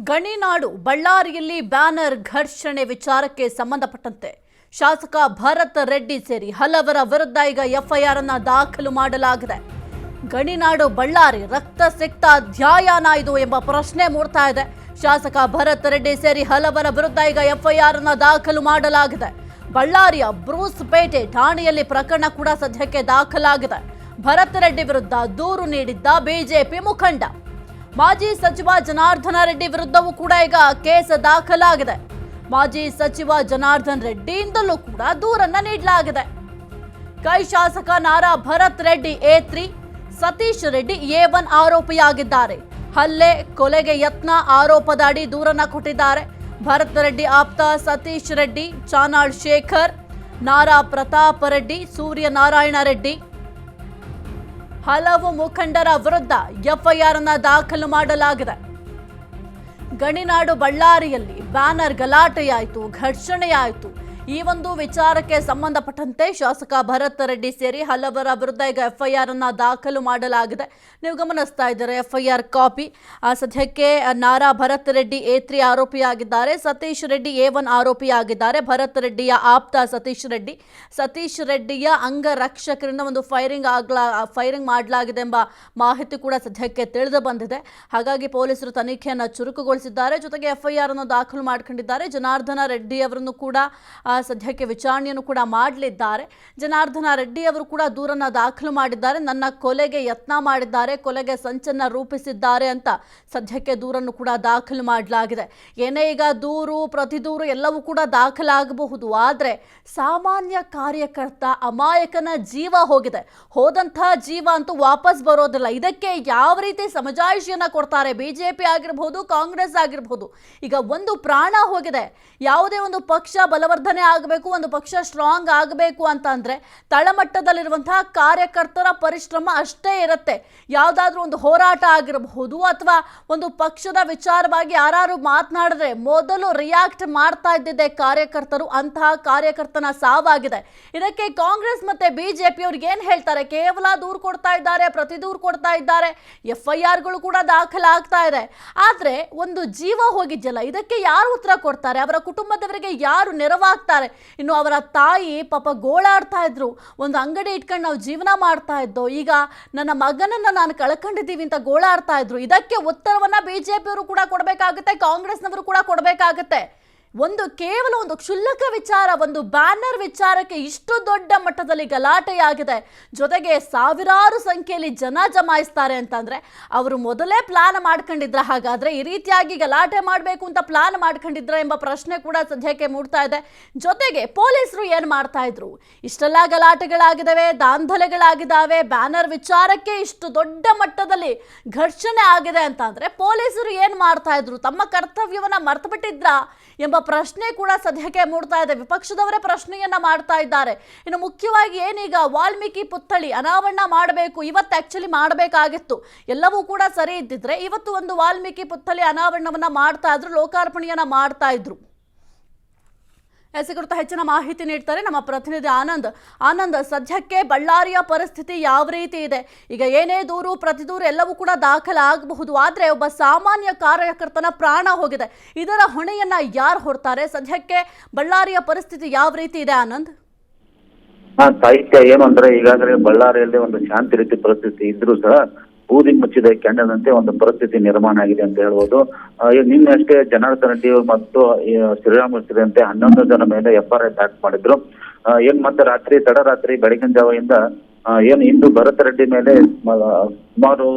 ಗಣಿನಾಡು ಬಳ್ಳಾರಿಯಲ್ಲಿ ಬ್ಯಾನರ್ ಘರ್ಷಣೆ ವಿಚಾರಕ್ಕೆ ಸಂಬಂಧಪಟ್ಟಂತೆ ಶಾಸಕ ಭರತ್ ರೆಡ್ಡಿ ಸೇರಿ ಹಲವರ ವಿರುದ್ಧ ಈಗ ಎಫ್ಐಆರ್ ಅನ್ನು ದಾಖಲು ಮಾಡಲಾಗಿದೆ. ಗಣಿನಾಡು ಬಳ್ಳಾರಿ ರಕ್ತ ಸಿಕ್ತ ಅಧ್ಯಾಯನ ಇದು ಎಂಬ ಪ್ರಶ್ನೆ ಮೂಡ್ತಾ ಇದೆ. ಶಾಸಕ ಭರತ್ ರೆಡ್ಡಿ ಸೇರಿ ಹಲವರ ವಿರುದ್ಧ ಈಗ ಎಫ್ಐಆರ್ ಅನ್ನು ದಾಖಲು ಮಾಡಲಾಗಿದೆ. ಬಳ್ಳಾರಿಯ ಬ್ರೂಸ್ ಪೇಟೆ ಠಾಣೆಯಲ್ಲಿ ಪ್ರಕರಣ ಕೂಡ ಸದ್ಯಕ್ಕೆ ದಾಖಲಾಗಿದೆ. ಭರತ್ ರೆಡ್ಡಿ ವಿರುದ್ಧ ದೂರು ನೀಡಿದ್ದ ಬಿಜೆಪಿ ಮುಖಂಡ ಮಾಜಿ ಸಚಿವ ಜನಾರ್ದನ ರೆಡ್ಡಿ ವಿರುದ್ಧವೂ ಕೂಡ ಈಗ ಕೇಸ್ ದಾಖಲಾಗಿದೆ. ಮಾಜಿ ಸಚಿವ ಜನಾರ್ದನ್ ರೆಡ್ಡಿಯಿಂದಲೂ ಕೂಡ ದೂರನ್ನ ನೀಡಲಾಗಿದೆ. ಕೈ ಶಾಸಕ ನಾರಾ ಭರತ್ ರೆಡ್ಡಿ A3, ಸತೀಶ್ ರೆಡ್ಡಿ A1 ಆರೋಪಿಯಾಗಿದ್ದಾರೆ. ಹಲ್ಲೆ ಕೊಲೆಗೆ ಯತ್ನ ಆರೋಪದ ಅಡಿ ದೂರನ್ನ ಕೊಟ್ಟಿದ್ದಾರೆ. ಭರತ್ ರೆಡ್ಡಿ ಆಪ್ತ ಸತೀಶ್ ರೆಡ್ಡಿ, ಚಾನಾಳ್ ಶೇಖರ್, ನಾರಾ ಪ್ರತಾಪ್ ರೆಡ್ಡಿ, ಸೂರ್ಯನಾರಾಯಣ ರೆಡ್ಡಿ ಹಲವು ಮುಖಂಡರ ವಿರುದ್ಧ ಎಫ್ಐಆರ್ ಅನ್ನು ದಾಖಲು ಮಾಡಲಾಗಿದೆ. ಗಣಿನಾಡು ಬಳ್ಳಾರಿಯಲ್ಲಿ ಬ್ಯಾನರ್ ಗಲಾಟೆಯಾಯಿತು, ಘರ್ಷಣೆಯಾಯಿತು. ಈ ಒಂದು ವಿಚಾರಕ್ಕೆ ಸಂಬಂಧಪಟ್ಟಂತೆ ಶಾಸಕ ಭರತ್ ರೆಡ್ಡಿ ಸೇರಿ ಹಲವರ ವಿರುದ್ಧ ಈಗ ಎಫ್ಐಆರ್ ಅನ್ನು ದಾಖಲು ಮಾಡಲಾಗಿದೆ. ನೀವು ಗಮನಿಸ್ತಾ ಇದ್ದಾರೆ ಎಫ್ಐಆರ್ ಕಾಪಿ. ಸದ್ಯಕ್ಕೆ ನಾರಾ ಭರತ್ ರೆಡ್ಡಿ A3 ಆರೋಪಿಯಾಗಿದ್ದಾರೆ. ಸತೀಶ್ ರೆಡ್ಡಿ A1 ಆರೋಪಿಯಾಗಿದ್ದಾರೆ. ಭರತ್ ರೆಡ್ಡಿಯ ಆಪ್ತ ಸತೀಶ್ ರೆಡ್ಡಿಯ ಅಂಗರಕ್ಷಕರಿಂದ ಒಂದು ಫೈರಿಂಗ್ ಮಾಡಲಾಗಿದೆ ಎಂಬ ಮಾಹಿತಿ ಕೂಡ ಸದ್ಯಕ್ಕೆ ತಿಳಿದು ಬಂದಿದೆ. ಹಾಗಾಗಿ ಪೊಲೀಸರು ತನಿಖೆಯನ್ನು ಚುರುಕುಗೊಳಿಸಿದ್ದಾರೆ. ಜೊತೆಗೆ ಎಫ್ಐಆರ್ ಅನ್ನು ದಾಖಲು ಮಾಡಿಕೊಂಡಿದ್ದಾರೆ. ಜನಾರ್ದನ ರೆಡ್ಡಿ ಅವರನ್ನು ಕೂಡ ಸದ್ಯಕ್ಕೆ ವಿಚಾರಣೆಯನ್ನು ಕೂಡ ಮಾಡಲಿದ್ದಾರೆ. ಜನಾರ್ದನ ರೆಡ್ಡಿ ಅವರು ಕೂಡ ದೂರನ್ನ ದಾಖಲು ಮಾಡಿದ್ದಾರೆ. ನನ್ನ ಕೊಲೆಗೆ ಯತ್ನ ಮಾಡಿದ್ದಾರೆ, ಕೊಲೆಗೆ ಸಂಚನ್ನ ರೂಪಿಸಿದ್ದಾರೆ ಅಂತ ಸದ್ಯಕ್ಕೆ ದೂರನ್ನು ಕೂಡ ದಾಖಲು ಮಾಡಲಾಗಿದೆ. ಏನೇ ಈಗ ದೂರು ಪ್ರತಿದೂರು ಎಲ್ಲವೂ ಕೂಡ ದಾಖಲಾಗಬಹುದು. ಆದರೆ ಸಾಮಾನ್ಯ ಕಾರ್ಯಕರ್ತ ಅಮಾಯಕನ ಜೀವ ಹೋಗಿದೆ. ಹೋದಂತಹ ಜೀವ ಅಂತೂ ವಾಪಸ್ ಬರೋದಿಲ್ಲ. ಇದಕ್ಕೆ ಯಾವ ರೀತಿ ಸಮಜಾಯಿಷಿಯನ್ನ ಕೊಡ್ತಾರೆ ಬಿಜೆಪಿ ಆಗಿರಬಹುದು, ಕಾಂಗ್ರೆಸ್ ಆಗಿರಬಹುದು. ಈಗ ಒಂದು ಪ್ರಾಣ ಹೋಗಿದೆ. ಯಾವುದೇ ಒಂದು ಪಕ್ಷ ಬಲವರ್ಧನೆ ಆಗಬೇಕು, ಒಂದು ಪಕ್ಷ ಸ್ಟ್ರಾಂಗ್ ಆಗಬೇಕು ಅಂತ ಅಂದ್ರೆ ತಳಮಟ್ಟದಲ್ಲಿರುವಂತಹ ಕಾರ್ಯಕರ್ತರ ಪರಿಶ್ರಮ ಅಷ್ಟೇ ಇರುತ್ತೆ. ಯಾವುದಾದ್ರೂ ಒಂದು ಹೋರಾಟ ಆಗಿರಬಹುದು ಅಥವಾ ಒಂದು ಪಕ್ಷದ ವಿಚಾರವಾಗಿ ಯಾರು ಮಾತನಾಡಿದ್ರೆ ಮೊದಲು ರಿಯಾಕ್ಟ್ ಮಾಡ್ತಾ ಇದ್ದಿದ್ದೆ ಕಾರ್ಯಕರ್ತರು. ಅಂತಹ ಕಾರ್ಯಕರ್ತನ ಸಾವಾಗಿದೆ. ಇದಕ್ಕೆ ಕಾಂಗ್ರೆಸ್ ಮತ್ತೆ ಬಿಜೆಪಿ ಅವ್ರಿಗೆ ಏನ್ ಹೇಳ್ತಾರೆ? ಕೇವಲ ದೂರು ಕೊಡ್ತಾ ಇದ್ದಾರೆ, ಪ್ರತಿ ದೂರು ಕೊಡ್ತಾ ಇದ್ದಾರೆ, ಎಫ್ಐಆರ್ಗಳು ಕೂಡ ದಾಖಲಾಗ್ತಾ ಇದೆ. ಆದ್ರೆ ಒಂದು ಜೀವ ಹೋಗಿದ್ಯಲ್ಲ, ಇದಕ್ಕೆ ಯಾರು ಉತ್ತರ ಕೊಡ್ತಾರೆ? ಅವರ ಕುಟುಂಬದವರಿಗೆ ಯಾರು ನೆರವಾಗ್ತಾರೆ? ಇನ್ನು ಅವರ ತಾಯಿ ಪಾಪ ಗೋಳಾಡ್ತಾ ಇದ್ರು. ಒಂದು ಅಂಗಡಿ ಇಟ್ಕೊಂಡು ನಾವು ಜೀವನ ಮಾಡ್ತಾ ಇದ್ದೋ, ಈಗ ನನ್ನ ಮಗನನ್ನ ನಾನು ಕಳ್ಕೊಂಡಿದ್ದೀವಿ ಅಂತ ಗೋಳಾಡ್ತಾ ಇದ್ರು. ಇದಕ್ಕೆ ಉತ್ತರವನ್ನ ಬಿಜೆಪಿಯವರು ಕೂಡ ಕೊಡಬೇಕಾಗುತ್ತೆ, ಕಾಂಗ್ರೆಸ್ನವರು ಕೂಡ ಕೊಡಬೇಕಾಗುತ್ತೆ. ಕೇವಲ ಒಂದು ಕ್ಷುಲ್ಲಕ ವಿಚಾರ, ಒಂದು ಬ್ಯಾನರ್ ವಿಚಾರಕ್ಕೆ ಇಷ್ಟು ದೊಡ್ಡ ಮಟ್ಟದಲ್ಲಿ ಗಲಾಟೆಯಾಗಿದೆ. ಜೊತೆಗೆ ಸಾವಿರಾರು ಸಂಖ್ಯೆಯಲ್ಲಿ ಜನ ಜಮಾಯಿಸ್ತಾರೆ ಅಂತಂದ್ರೆ ಅವರು ಮೊದಲೇ ಪ್ಲಾನ್ ಮಾಡ್ಕೊಂಡಿದ್ರ? ಹಾಗಾದ್ರೆ ಈ ರೀತಿಯಾಗಿ ಗಲಾಟೆ ಮಾಡಬೇಕು ಅಂತ ಪ್ಲಾನ್ ಮಾಡ್ಕೊಂಡಿದ್ರ ಎಂಬ ಪ್ರಶ್ನೆ ಕೂಡ ಸದ್ಯಕ್ಕೆ ಮೂಡ್ತಾ ಇದೆ. ಜೊತೆಗೆ ಪೊಲೀಸರು ಏನ್ ಮಾಡ್ತಾ ಇದ್ರು? ಇಷ್ಟೆಲ್ಲ ಗಲಾಟೆಗಳಾಗಿದ್ದಾವೆ, ದಾಂಧಲೆಗಳಾಗಿದ್ದಾವೆ, ಬ್ಯಾನರ್ ವಿಚಾರಕ್ಕೆ ಇಷ್ಟು ದೊಡ್ಡ ಮಟ್ಟದಲ್ಲಿ ಘರ್ಷಣೆ ಆಗಿದೆ ಅಂತ ಅಂದ್ರೆ ಪೊಲೀಸರು ಏನ್ ಮಾಡ್ತಾ ಇದ್ರು? ತಮ್ಮ ಕರ್ತವ್ಯವನ್ನ ಮರ್ತು ಬಿಟ್ಟಿದ್ರಾ ಎಂಬ ಪ್ರಶ್ನೆ ಕೂಡ ಸದ್ಯಕ್ಕೆ ಮೂಡ್ತಾ ಇದೆ. ವಿಪಕ್ಷದವರೇ ಪ್ರಶ್ನೆಯನ್ನ ಮಾಡ್ತಾ ಇದ್ದಾರೆ. ಇನ್ನು ಮುಖ್ಯವಾಗಿ ಏನೀಗ ವಾಲ್ಮೀಕಿ ಪುತ್ಥಳಿ ಅನಾವರಣ ಮಾಡಬೇಕು, ಇವತ್ತು ಆಕ್ಚುಲಿ ಮಾಡಬೇಕಾಗಿತ್ತು. ಎಲ್ಲವೂ ಕೂಡ ಸರಿ ಇದ್ದಿದ್ರೆ ಇವತ್ತು ಒಂದು ವಾಲ್ಮೀಕಿ ಪುತ್ಥಳಿ ಅನಾವರಣವನ್ನ ಮಾಡ್ತಾ ಇದ್ರು, ಲೋಕಾರ್ಪಣೆಯನ್ನ ಮಾಡ್ತಾ ಇದ್ರು. ಕುರಿತ ಹೆಚ್ಚಿನ ಮಾಹಿತಿ ನೀಡ್ತಾರೆ ನಮ್ಮ ಪ್ರತಿನಿಧಿ ಆನಂದ್. ಸದ್ಯಕ್ಕೆ ಬಳ್ಳಾರಿಯ ಪರಿಸ್ಥಿತಿ ಯಾವ ರೀತಿ ಇದೆ? ಈಗ ಏನೇ ದೂರು ಪ್ರತಿದೂರು ಎಲ್ಲವೂ ಕೂಡ ದಾಖಲಾಗಬಹುದು. ಆದ್ರೆ ಒಬ್ಬ ಸಾಮಾನ್ಯ ಕಾರ್ಯಕರ್ತನ ಪ್ರಾಣ ಹೋಗಿದೆ. ಇದರ ಹೊಣೆಯನ್ನ ಯಾರು ಹೊರ್ತಾರೆ? ಸದ್ಯಕ್ಕೆ ಬಳ್ಳಾರಿಯ ಪರಿಸ್ಥಿತಿ ಯಾವ ರೀತಿ ಇದೆ ಆನಂದ್? ಸಾಹಿತ್ಯ ಏನು ಅಂದ್ರೆ ಈಗಾಗಲೇ ಬಳ್ಳಾರಿಯಲ್ಲಿ ಒಂದು ಶಾಂತಿ ರೀತಿ ಪರಿಸ್ಥಿತಿ ಇದ್ರೂ ಸಹ ಬೂದಿ ಮುಚ್ಚಿದ ಕೆಂಡದಂತೆ ಒಂದು ಪರಿಸ್ಥಿತಿ ನಿರ್ಮಾಣ ಆಗಿದೆ ಅಂತ ಹೇಳ್ಬೋದು. ನಿನ್ನೆಷ್ಟೇ ಜನಾರ್ದನ ರೆಡ್ಡಿ ಮತ್ತು ಶ್ರೀರಾಮುಲು ಸೇರಿದಂತೆ 11 ಜನ ಮೇಲೆ FIR ದಾಖಲು ಮಾಡಿದ್ರು. ಮತ್ತೆ ತಡರಾತ್ರಿ ಬೆಳಗಿನ ಜಾವದಿಂದ ಇಂದು ಭರತ್ ರೆಡ್ಡಿ ಮೇಲೆ ಸುಮಾರು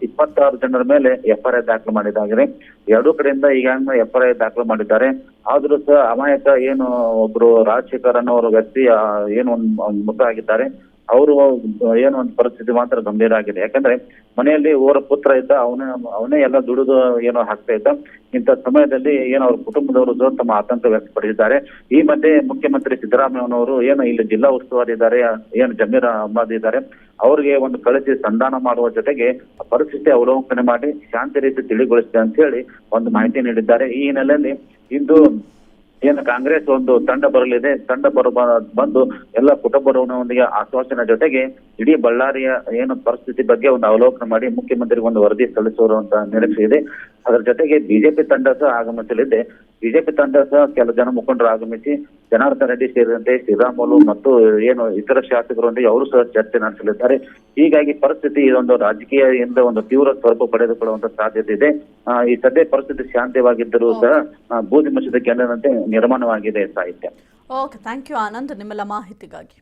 26 ಜನರ ಮೇಲೆ FIR ದಾಖಲು ಮಾಡಿದ್ದಾಗಿದೆ. ಎರಡೂ ಕಡೆಯಿಂದ ಈಗಾಗಲೇ FIR ದಾಖಲು ಮಾಡಿದ್ದಾರೆ. ಆದ್ರೂ ಸಹ ಅಮಾಯಕ ಒಬ್ರು ರಾಜಶೇಖರ್ ಅನ್ನೋ ವ್ಯಕ್ತಿ ಒಂದು ಮೃತ ಆಗಿದ್ದಾರೆ. ಅವರು ಒಂದು ಪರಿಸ್ಥಿತಿ ಮಾತ್ರ ಗಂಭೀರ ಆಗಿದೆ. ಯಾಕಂದ್ರೆ ಮನೆಯಲ್ಲಿ ಅವರ ಪುತ್ರ ಇದ್ದ, ಅವನೇ ಎಲ್ಲ ದುಡಿದು ಹಾಕ್ತಾ ಇದ್ದ. ಇಂಥ ಸಮಯದಲ್ಲಿ ಅವ್ರ ಕುಟುಂಬದವರು ತಮ್ಮ ಆತಂಕ ವ್ಯಕ್ತಪಡಿಸಿದ್ದಾರೆ. ಈ ಮಧ್ಯೆ ಮುಖ್ಯಮಂತ್ರಿ ಸಿದ್ದರಾಮಯ್ಯನವರು ಇಲ್ಲಿ ಜಿಲ್ಲಾ ಉಸ್ತುವಾರಿ ಇದ್ದಾರೆ, ಜಮೀರ್ ಅಹ್ಮದ್ ಇದ್ದಾರೆ, ಅವ್ರಿಗೆ ಒಂದು ಕಳಿಸಿ ಸಂಧಾನ ಮಾಡುವ ಜೊತೆಗೆ ಪರಿಸ್ಥಿತಿ ಅವಲೋಕನೆ ಮಾಡಿ ಶಾಂತಿ ರೀತಿ ತಿಳಿಗೊಳಿಸಿದೆ ಅಂತ ಹೇಳಿ ಒಂದು ಮಾಹಿತಿ ನೀಡಿದ್ದಾರೆ. ಈ ಹಿನ್ನೆಲೆಯಲ್ಲಿ ಇಂದು ಏನು ಕಾಂಗ್ರೆಸ್ ಒಂದು ತಂಡ ಬರಲಿದೆ. ತಂಡ ಬಂದು ಎಲ್ಲ ಕುಟುಂಬದವರೊಂದಿಗೆ ಆಶ್ವಾಸನೆ ಜೊತೆಗೆ ಇಡೀ ಬಳ್ಳಾರಿಯ ಏನು ಪರಿಸ್ಥಿತಿ ಬಗ್ಗೆ ಒಂದು ಅವಲೋಕನ ಮಾಡಿ ಮುಖ್ಯಮಂತ್ರಿಗೆ ಒಂದು ವರದಿ ಸಲ್ಲಿಸುವಂತ ನಿರೀಕ್ಷೆ ಇದೆ. ಅದರ ಜೊತೆಗೆ ಬಿಜೆಪಿ ತಂಡ ಸಹ ಆಗಮಿಸಲಿದೆ. ಬಿಜೆಪಿ ತಂಡ ಸಹ ಕೆಲ ಜನ ಮುಖಂಡರು ಆಗಮಿಸಿ ಜನಾರ್ದನ್ ರೆಡ್ಡಿ ಸೇರಿದಂತೆ ಶ್ರೀರಾಮುಲು ಮತ್ತು ಏನು ಇತರ ಶಾಸಕರೊಂದಿಗೆ ಅವರು ಸಹ ಚರ್ಚೆ ನಡೆಸಲಿದ್ದಾರೆ. ಹೀಗಾಗಿ ಪರಿಸ್ಥಿತಿ ಇದೊಂದು ರಾಜಕೀಯದಿಂದ ಒಂದು ತೀವ್ರ ಸ್ವರೂಪ ಪಡೆದುಕೊಳ್ಳುವಂತ ಸಾಧ್ಯತೆ ಇದೆ. ಈ ಸದ್ಯ ಪರಿಸ್ಥಿತಿ ಶಾಂತವಾಗಿದ್ದರೂ ಸಹ ಬೂದಿ ಮುಚ್ಚಿದ ಕೆಂಡದಂತೆ ನಿರ್ಮಾಣವಾಗಿದೆ. ಸಾಹಿತ್ಯ. ಓಕೆ, ಥ್ಯಾಂಕ್ ಯು ಆನಂದ್ ನಿಮ್ಮೆಲ್ಲ ಮಾಹಿತಿಗಾಗಿ.